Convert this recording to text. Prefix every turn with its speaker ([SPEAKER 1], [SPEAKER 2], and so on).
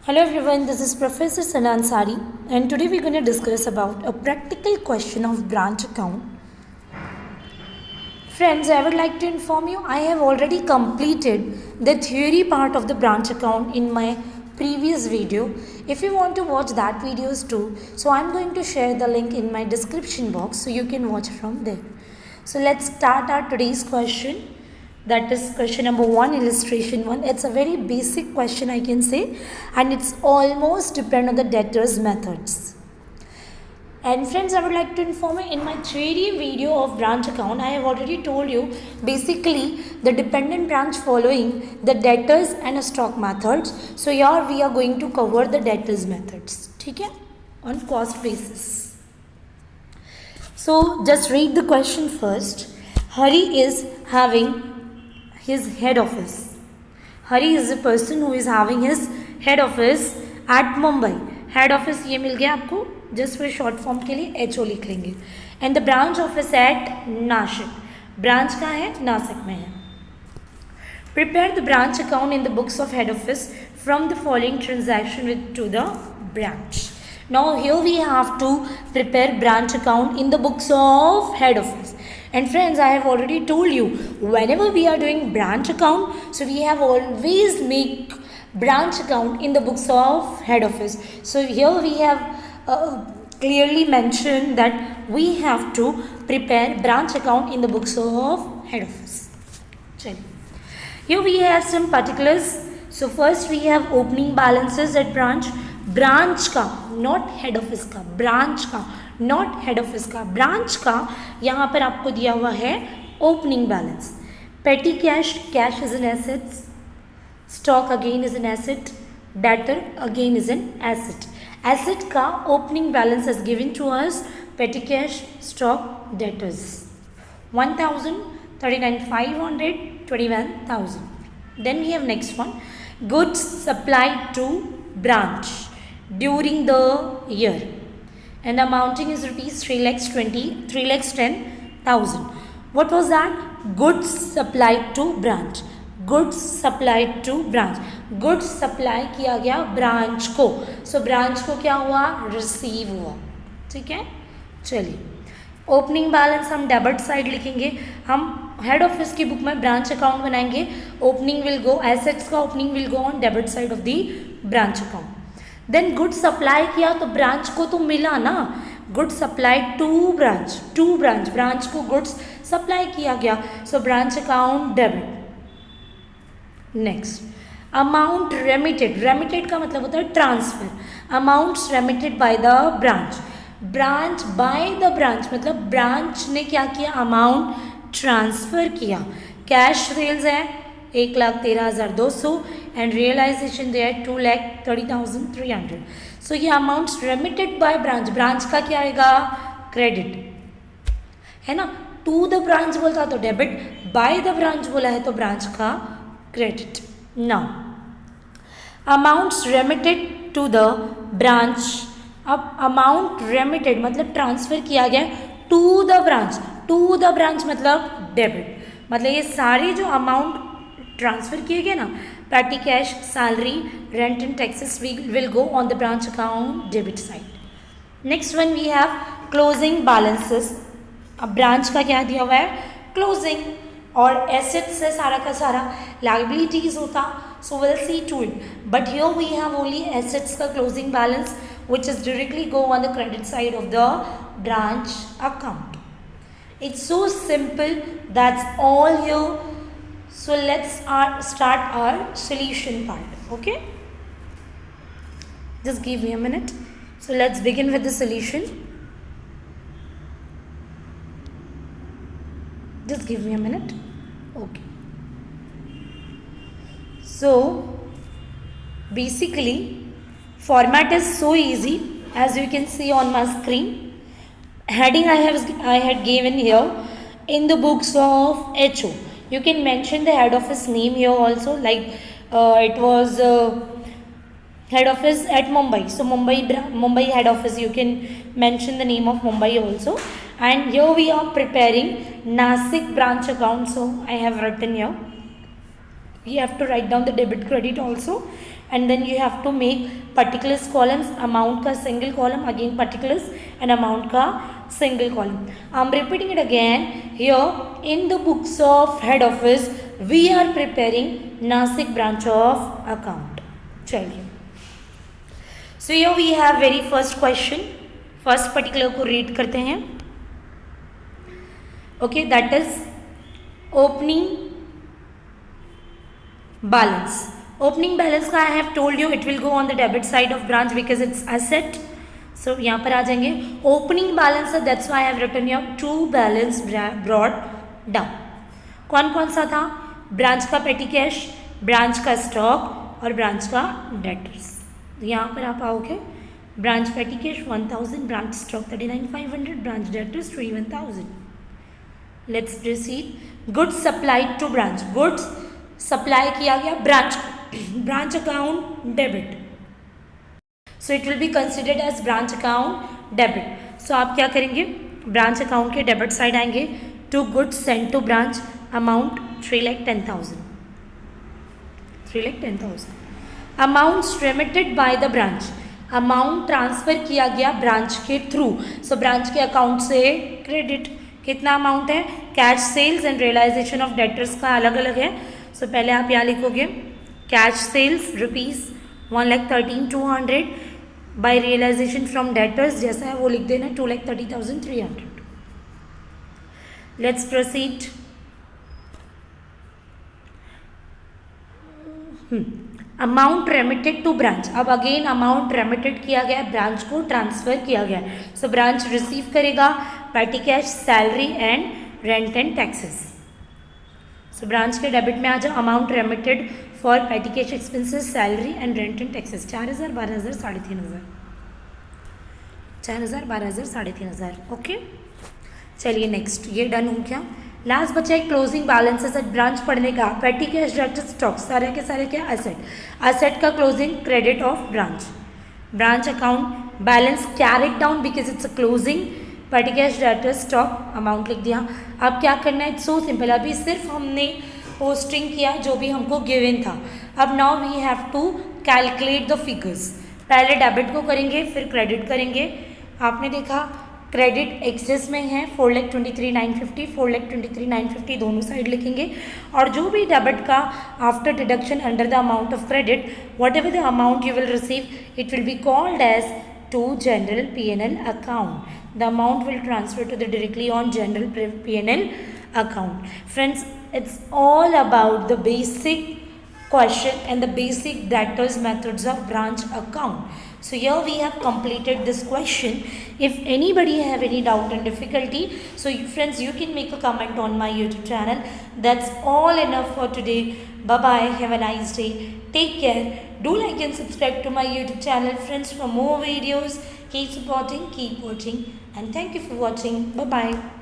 [SPEAKER 1] Hello everyone, this is Professor Sana Ansari and today we're going to discuss about a practical question of branch account. Friends, I would like to inform you I have already completed the theory part of the branch account in my previous video. If you want to watch that videos too, so I'm going to share the link in my description box so you can watch from there. So let's start our today's question. That is question number 1, illustration 1. It's a very basic question I can say, and it's almost depend on the debtors methods. And friends, I would like to inform you in my 3D video of branch account, I have already told you basically the dependent branch following the debtors and a stock methods. So here we are going to cover the debtors methods, okay, on cost basis. So just read the question first. Hari is having his head office. Hari is a person who is having his head office at Mumbai. Head office ये मिल गया आपको, just for short form के लिए HO लिख लेंगे. And the branch office at Nashik. Branch कहाँ है? नासिक में है. Prepare the branch account in the books of head office from the following transaction to the branch. Now here we have to prepare branch account in the books of head office. And friends, I have already told you, whenever we are doing branch account, so we have always make branch account in the books of head office. So here we have clearly mentioned that we have to prepare branch account in the books of head office. Here we have some particulars. So first we have opening balances at branch. Branch का, not head office का, branch का, not head office का, branch का यहाँ पर आपको दिया हुआ है opening balance. Petty cash, cash is an assets, stock again is an asset, debtor again is an asset. Asset का opening balance is given to us, petty cash, stock, debtors. 1000, 39,500, 21,000. Then we have next one, goods supplied to branch during the year, and the amounting is rupees 3,10,000. What was that? Goods supplied to branch. Goods supplied to branch. Goods supply किया गया branch को. So branch को क्या हुआ? Receive हुआ. ठीक है, चलिए. ओपनिंग बैलेंस हम डेबिट साइड लिखेंगे. हम हेड ऑफिस की बुक में ब्रांच अकाउंट बनाएंगे. ओपनिंग विल गो, एसेट्स का opening will go on debit side of the branch account. Then good supply किया तो ब्रांच को तो मिला ना, good supply to branch, to branch, branch को गुड्स सप्लाई किया गया. So branch account debit. Next, amount remitted. Remitted का मतलब होता है transfer. Amounts remitted by the branch. Branch by the branch मतलब ब्रांच ने क्या किया? अमाउंट ट्रांसफर किया. कैश सेल्स है 1,13,200 एंड रियलाइजेशन दे है 2,30,300. सो ये amounts remitted by branch. Branch का क्या आएगा? क्रेडिट है ना. टू द ब्रांच बोलता तो डेबिट, बाय द ब्रांच बोला है तो ब्रांच का credit. Now amounts remitted to the branch. अब अमाउंट रेमिटेड मतलब ट्रांसफर किया गया to the branch. To the branch मतलब डेबिट. मतलब ये सारे जो अमाउंट ट्रांसफर किए गए ना, petty cash, salary, rent and taxes will go on the branch account debit side. Next one we have closing balances. अब ब्रांच का क्या दिया हुआ है? क्लोजिंग. और एसेट्स है सारा का सारा, लाइबिलिटीज होता. So will see to it, but here we have only assets का closing balance which is directly go on the credit side of the branch account. It's so simple. That's all here. So let's start our solution part. Okay, just give me a minute. So let's begin with the solution. Just give me a minute. Okay, so basically format is so easy as you can see on my screen. Heading I had given here in the books of HO. You can mention the head office name here also, like it was head office at Mumbai. So Mumbai head office, you can mention the name of Mumbai also. And here we are preparing Nasik branch account. So I have written here you have to write down the debit credit also, and then you have to make particulars columns, amount ka single column, again particulars and amount ka single column. I'm repeating it again. Here in the books of head office we are preparing Nasik branch of account. चलिए, so here we have very first question. first particular को read करते हैं. Okay, that is opening balance. Opening balance का I have told you it will go on the debit side of branch because it's asset. So यहाँ पर आ जाएंगे opening balance, that's why I have written here two balance brought down. कौन कौन सा था? Branch का petty cash, branch का stock और ब्रांच का डेटर्स. यहाँ पर आप आओगे branch petty cash 1000, branch stock 39500, branch debtors 31000. Let's proceed. Goods supplied to branch, goods supply किया गया branch, branch account debit. So it will be considered as branch account debit. सो आप क्या करेंगे? ब्रांच अकाउंट के डेबिट साइड आएंगे. To goods send to branch, amount 3,10,000. 3,10,000. Amounts remitted by the branch, amount transfer किया गया ब्रांच के थ्रू. सो ब्रांच के अकाउंट से क्रेडिट. कितना अमाउंट है? Cash sales and realisation of debtors का अलग अलग है. सो पहले आप यहाँ लिखोगे cash sales rupees 1,13,200, by realisation from debtors जैसा है वो लिख देना 2,30,300. Let's proceed. Amount remitted to branch. अब अगेन अमाउंट रेमिटेड किया गया, ब्रांच को ट्रांसफर किया गया. सो ब्रांच रिसीव करेगा पेटी cash, salary and rent and taxes. So branch के डेबिट में आ जाओ अमाउंट रेमिटेड फॉर पेटी cash expenses, salary and rent and taxes. 4,000, 12,000, 3,500. 4,000, 12,000, 3,500. Okay, चलिए नेक्स्ट. ये डन हो गया. लास्ट बचा है क्लोजिंग बैलेंसेस एट ब्रांच पढ़ने का. पेटी कैश, डेटर्स, स्टॉक सारे के सारे क्या? एसेट. एसेट का closing credit of branch. Branch account balance carried down because it's a closing. पेटी कैश, डेटर्स, स्टॉक अमाउंट लिख दिया. अब क्या करना है? It's so simple. अभी सिर्फ हमने पोस्टिंग किया जो भी हमको गिवन था. अब now we have to calculate the figures. पहले डेबिट को करेंगे फिर क्रेडिट करेंगे. आपने देखा क्रेडिट एक्सेस में है 4,23,950, 4,23,950 दोनों साइड लिखेंगे. और जो भी डेबिट का after deduction under the amount of credit whatever the amount you will receive it will be called as to general P&L account. The amount will transfer to the directly on general P&L account. Friends, it's all about the basic question and the basic debtors methods of branch account. So here we have completed this question. If anybody have any doubt and difficulty, so friends you can make a comment on my YouTube channel. That's all enough for today. Bye bye. Have a nice day. Take care. Do like and subscribe to my YouTube channel, friends, for more videos. Keep supporting, keep watching, and thank you for watching. Bye bye.